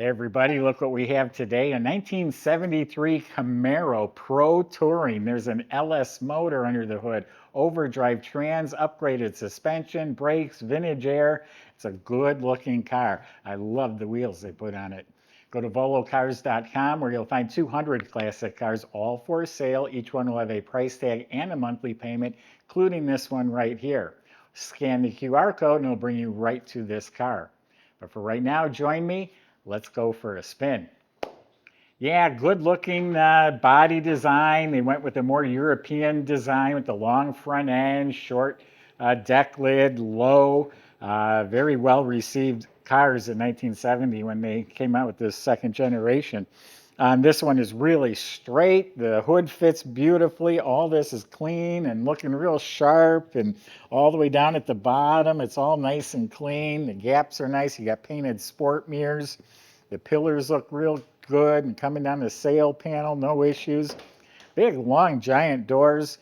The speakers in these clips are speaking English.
Hey everybody, look what we have today. A 1973 Camaro Pro Touring. There's an LS motor under the hood, overdrive trans, upgraded suspension, brakes, vintage air. It's a good looking car. I love the wheels they put on it. Go to volocars.com where you'll find 200 classic cars, all for sale. Each one will have a price tag and a monthly payment, including this one right here. Scan the QR code and it'll bring you right to this car. But for right now, join me. Let's go for a spin. Yeah, good looking body design. They went with a more European design with the long front end, short deck lid, low. Very well received cars in 1970 when they came out with this second generation. This one is really straight. The hood fits beautifully. All this is clean and looking real sharp, and all the way down at the bottom, it's all nice and clean. The gaps are nice. You got painted sport mirrors. The pillars look real good, and coming down the sail panel, no issues. Big, long, giant doors.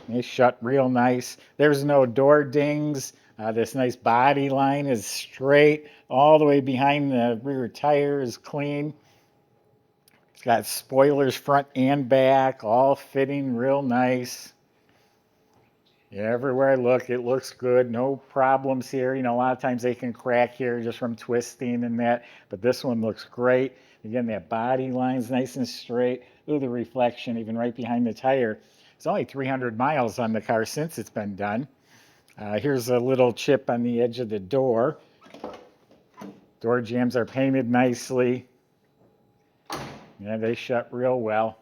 They shut real nice. There's no door dings. This nice body line is straight. All the way behind the rear tire is clean. It's got spoilers front and back, all fitting real nice. Yeah, everywhere I look, it looks good. No problems here. You know, a lot of times they can crack here just from twisting and that, but this one looks great. Again, that body line's nice and straight. Ooh, the reflection even right behind the tire. It's only 300 miles on the car since it's been done. Here's a little chip on the edge of the door. Door jambs are painted nicely. Yeah, they shut real well.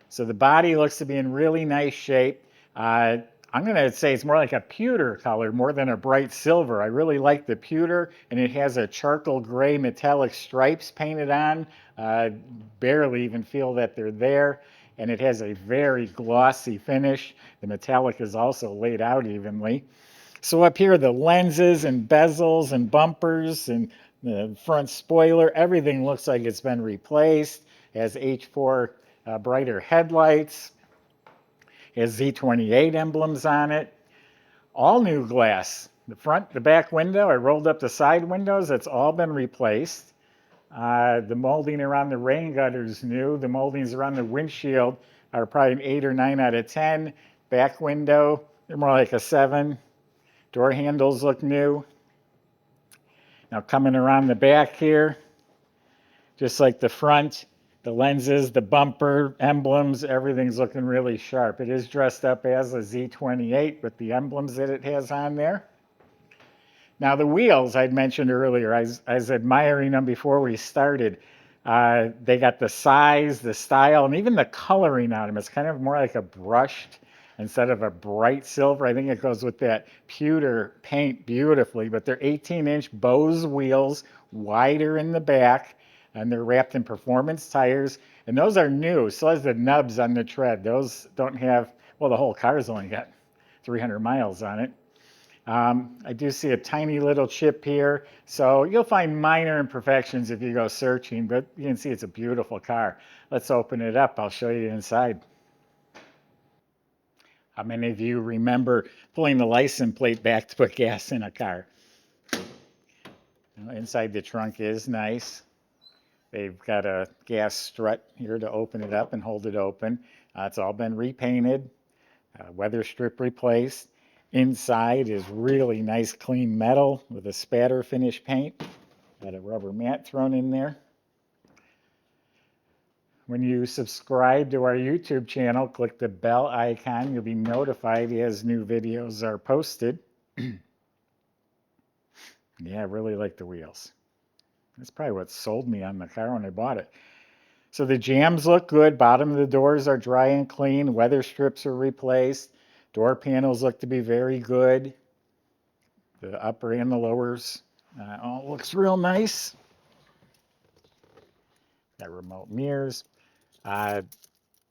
So the body looks to be in really nice shape. I'm going to say it's more like a pewter color more than a bright silver. I really like the pewter, and it has a charcoal gray metallic stripes painted on. Barely even feel that they're there. And it has a very glossy finish. The metallic is also laid out evenly. So up here, the lenses and bezels and bumpers and the front spoiler, everything looks like it's been replaced. It has H4 brighter headlights. It has Z28 emblems on it. All new glass. The front, the back window, I rolled up the side windows. That's all been replaced. The molding around the rain gutter is new. The moldings around the windshield are probably an 8 or 9 out of 10. Back window, they're more like a 7. Door handles look new. Now coming around the back here, just like the front, the lenses, the bumper, emblems, everything's looking really sharp. It is dressed up as a Z28 with the emblems that it has on there. Now the wheels I'd mentioned earlier, I was admiring them before we started. They got the size, the style, and even the coloring on them. It's kind of more like a brushed instead of a bright silver. I think it goes with that pewter paint beautifully, but they're 18-inch Boze wheels, wider in the back, and they're wrapped in performance tires, and those are new. So as the nubs on the tread, those don't have, well, the whole car's only got 300 miles on it. I do see a tiny little chip here, so you'll find minor imperfections if you go searching, but you can see it's a beautiful car. Let's open it up. I'll show you inside. How many of you remember pulling the license plate back to put gas in a car? Inside the trunk is nice. They've got a gas strut here to open it up and hold it open. It's all been repainted, weather strip replaced. Inside is really nice clean metal with a spatter finish paint. Got a rubber mat thrown in there. When you subscribe to our YouTube channel, click the bell icon. You'll be notified as new videos are posted. Yeah, I really like the wheels. That's probably what sold me on the car when I bought it. So the jambs look good. Bottom of the doors are dry and clean. Weather strips are replaced. Door panels look to be very good. The upper and the lowers all looks real nice. Got remote mirrors.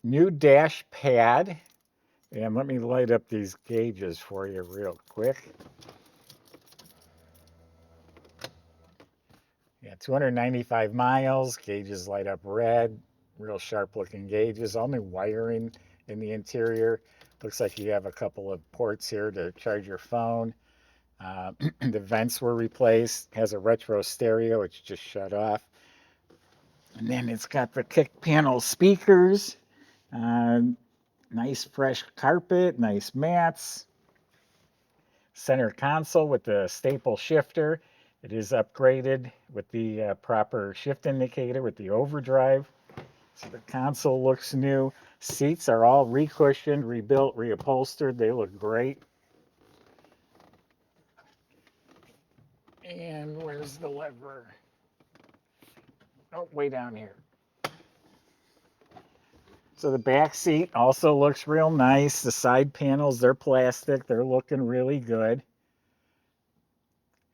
New dash pad. And let me light up these gauges for you real quick. Yeah, 295 miles. Gauges light up red. Real sharp looking gauges. All new wiring in the interior. Looks like you have a couple of ports here to charge your phone. The vents were replaced. Has a retro stereo, it's just shut off. And then it's got the kick panel speakers. Nice fresh carpet, nice mats. Center console with the staple shifter. It is upgraded with the proper shift indicator with the overdrive. So the console looks new. Seats are all recushioned, rebuilt, reupholstered. They look great. And where's the lever? Oh, way down here. So the back seat also looks real nice. The side panels, they're plastic. They're looking really good.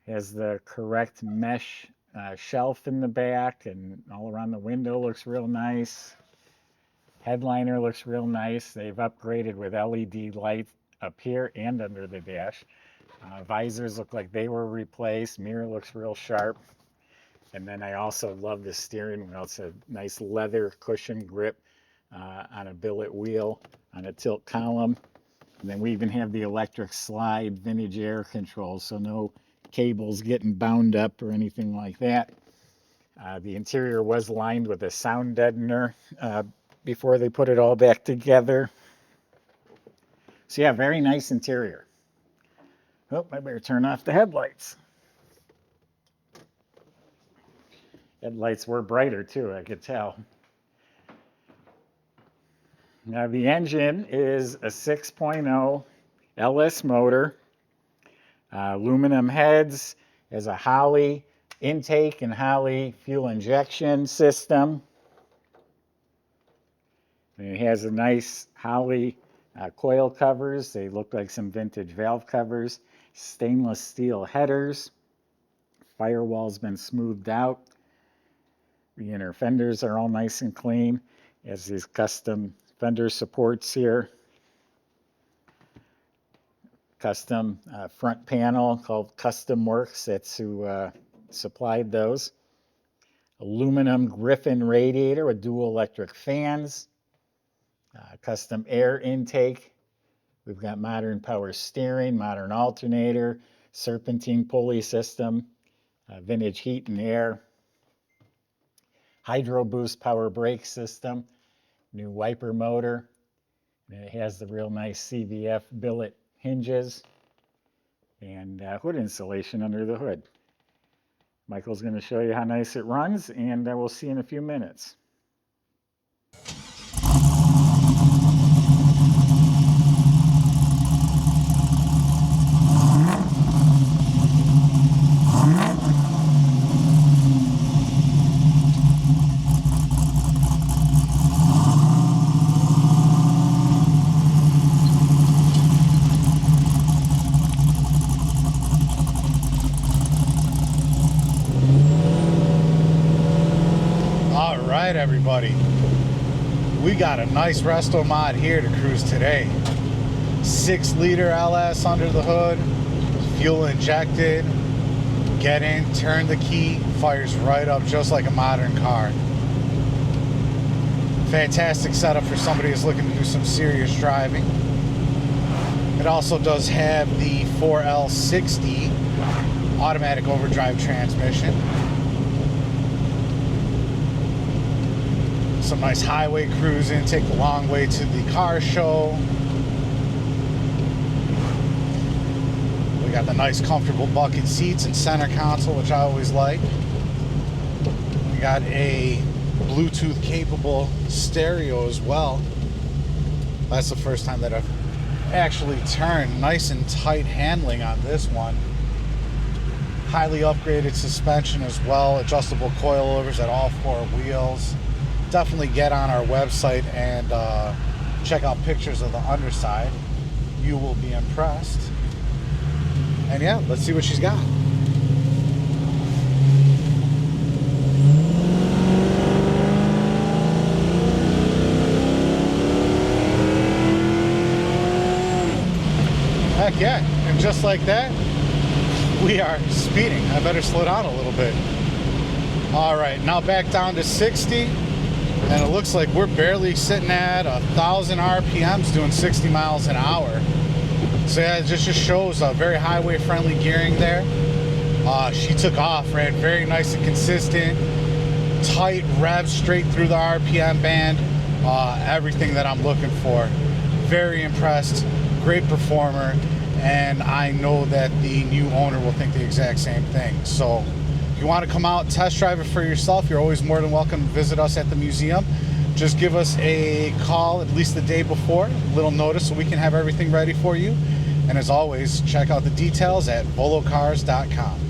Has the correct mesh shelf in the back, and all around the window looks real nice. Headliner looks real nice. They've upgraded with LED lights up here and under the dash. Visors look like they were replaced. Mirror looks real sharp. And then I also love the steering wheel. It's a nice leather cushion grip on a billet wheel, on a tilt column. And then we even have the electric slide vintage air controls, so no cables getting bound up or anything like that. The interior was lined with a sound deadener before they put it all back together. So yeah, very nice interior. Oh, I better turn off the headlights. Headlights were brighter too, I could tell. Now the engine is a 6.0 LS motor, aluminum heads, has a Holley intake and Holley fuel injection system. And it has a nice Holley coil covers. They look like some vintage valve covers. Stainless steel headers. Firewall's been smoothed out. The inner fenders are all nice and clean. It has these custom fender supports here. Custom front panel called Custom Works. That's who supplied those. Aluminum Griffin radiator with dual electric fans. Custom air intake. We've got modern power steering, modern alternator, serpentine pulley system, vintage heat and air, hydro boost power brake system, new wiper motor. And it has the real nice CVF billet hinges and hood insulation under the hood. Michael's going to show you how nice it runs, and we'll see you in a few minutes. Everybody, we got a nice resto mod here to cruise today. 6-liter LS under the hood, fuel injected. Get in, turn the key, fires right up just like a modern car. Fantastic setup for somebody who's looking to do some serious driving. It also does have the 4L60 automatic overdrive transmission. Some nice highway cruising, take the long way to the car show. We got the nice comfortable bucket seats and center console, which I always like. We got a Bluetooth capable stereo as well. That's the first time that I've actually turned. Nice and tight handling on this one. Highly upgraded suspension as well. Adjustable coilovers at all 4 wheels. Definitely get on our website and check out pictures of the underside. You will be impressed. And yeah, let's see what she's got. Heck yeah, and just like that, we are speeding. I better slow down a little bit. All right, now back down to 60. And it looks like we're barely sitting at 1,000 RPMs doing 60 miles an hour. So yeah, it just shows a very highway friendly gearing there. She took off, ran very nice and consistent, tight revs straight through the RPM band, everything that I'm looking for. Very impressed, great performer, and I know that the new owner will think the exact same thing. So if you want to come out and test drive it for yourself, you're always more than welcome to visit us at the museum. Just give us a call at least the day before, a little notice, so we can have everything ready for you. And as always, check out the details at volocars.com.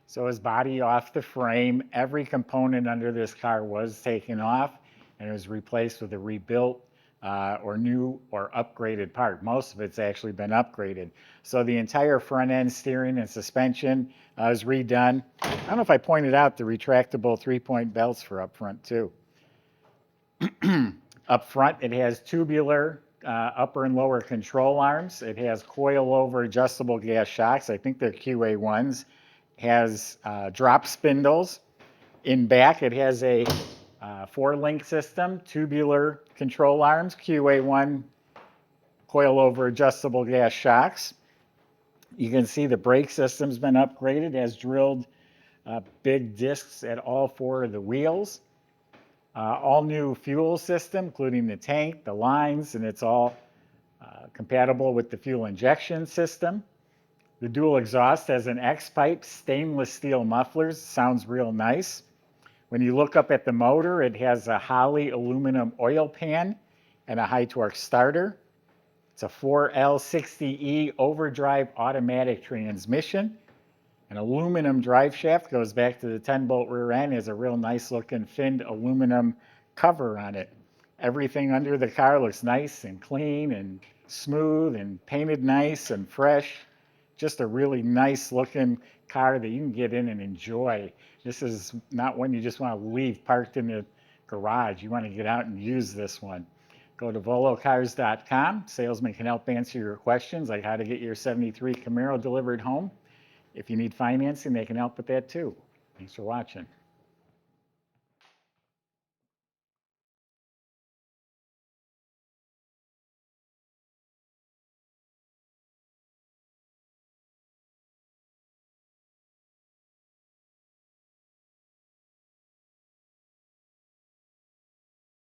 So his body off the frame, every component under this car was taken off and it was replaced with a rebuilt or new or upgraded part. Most of it's actually been upgraded. So the entire front end steering and suspension is redone. I don't know if I pointed out the retractable 3-point belts for up front too. Up front, it has tubular upper and lower control arms. It has coil-over adjustable gas shocks. I think they're QA1s. Has drop spindles. In back, it has a 4-link system, tubular control arms, QA1 coil-over adjustable gas shocks. You can see the brake system's been upgraded, has drilled big discs at all 4 of the wheels. All new fuel system, including the tank, the lines, and it's all compatible with the fuel injection system. The dual exhaust has an X-pipe stainless steel mufflers. Sounds real nice. When you look up at the motor, it has a Holley aluminum oil pan and a high torque starter. It's a 4L60E overdrive automatic transmission. An aluminum drive shaft goes back to the 10-bolt rear end. Has a real nice looking finned aluminum cover on it. Everything under the car looks nice and clean and smooth and painted nice and fresh. Just a really nice looking car that you can get in and enjoy. This is not one you just want to leave parked in the garage. You want to get out and use this one. Go to volocars.com. Salesman can help answer your questions, like how to get your 73 Camaro delivered home. If you need financing, they can help with that too. Thanks for watching.